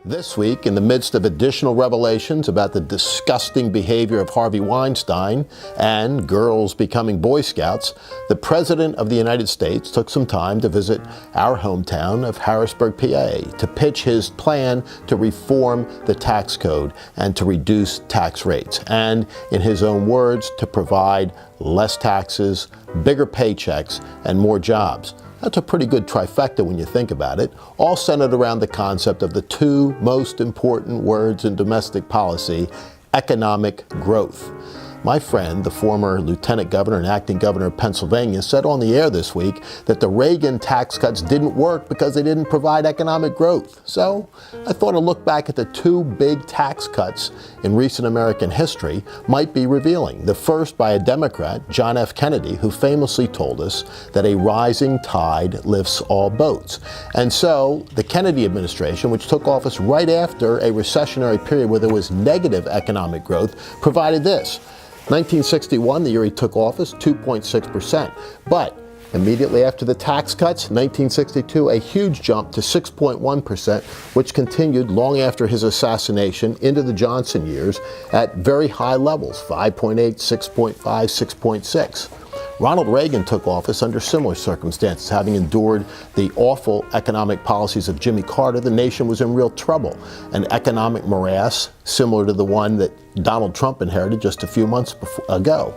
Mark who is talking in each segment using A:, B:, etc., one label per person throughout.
A: This week, in the midst of additional revelations about the disgusting behavior of Harvey Weinstein and girls becoming Boy Scouts, the President of the United States took some time to visit our hometown of Harrisburg, PA, to pitch his plan to reform the tax code and to reduce tax rates, and, in his own words, to provide less taxes, bigger paychecks, and more jobs. That's a pretty good trifecta when you think about it, all centered around the concept of the two most important words in domestic policy: economic growth. My friend, the former lieutenant governor and acting governor of Pennsylvania, said on the air this week that the Reagan tax cuts didn't work because they didn't provide economic growth. So I thought a look back at the two big tax cuts in recent American history might be revealing. The first by a Democrat, John F. Kennedy, who famously told us that a rising tide lifts all boats. And so the Kennedy administration, which took office right after a recessionary period where there was negative economic growth, provided this. 1961, the year he took office, 2.6%. But immediately after the tax cuts, 1962, a huge jump to 6.1%, which continued long after his assassination into the Johnson years at very high levels, 5.8, 6.5, 6.6. Ronald Reagan took office under similar circumstances. Having endured the awful economic policies of Jimmy Carter, the nation was in real trouble. An economic morass similar to the one that Donald Trump inherited just a few months ago.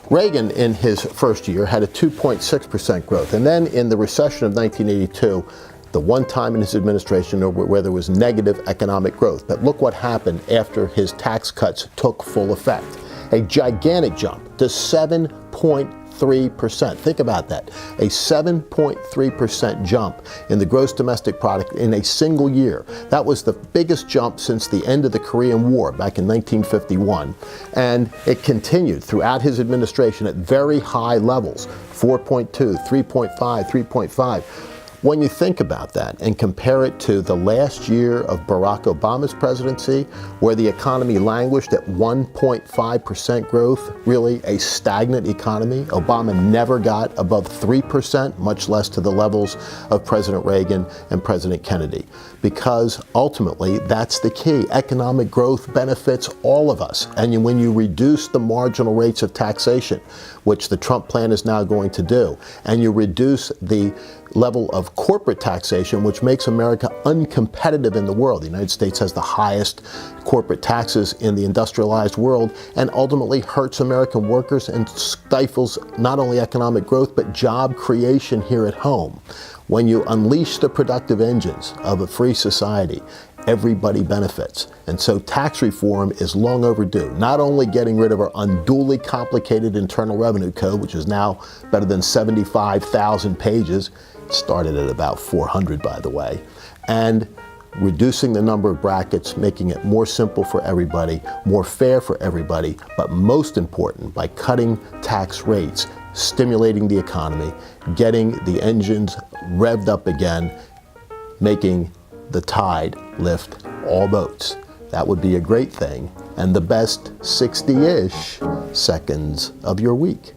A: Reagan, in his first year, had a 2.6% growth. And then in the recession of 1982, the one time in his administration where there was negative economic growth. But look what happened after his tax cuts took full effect. A gigantic jump to 7.3%. Think about that. A 7.3% jump in the gross domestic product in a single year. That was the biggest jump since the end of the Korean War back in 1951. And it continued throughout his administration at very high levels, 4.2, 3.5, 3.5. When you think about that and compare it to the last year of Barack Obama's presidency, where the economy languished at 1.5% growth, really a stagnant economy. Obama never got above 3%, much less to the levels of President Reagan and President Kennedy. Because ultimately, that's the key. Economic growth benefits all of us. And when you reduce the marginal rates of taxation, which the Trump plan is now going to do, and you reduce the level of corporate taxation, which makes America uncompetitive in the world. The United States has the highest corporate taxes in the industrialized world, and ultimately hurts American workers and stifles not only economic growth, but job creation here at home. When you unleash the productive engines of a free society, everybody benefits. And so tax reform is long overdue. Not only getting rid of our unduly complicated Internal Revenue Code, which is now better than 75,000 pages, started at about 400, by the way, and reducing the number of brackets, making it more simple for everybody, more fair for everybody, but most important, by cutting tax rates, stimulating the economy, getting the engines revved up again, making the tide lift all boats. That would be a great thing, and the best 60-ish seconds of your week.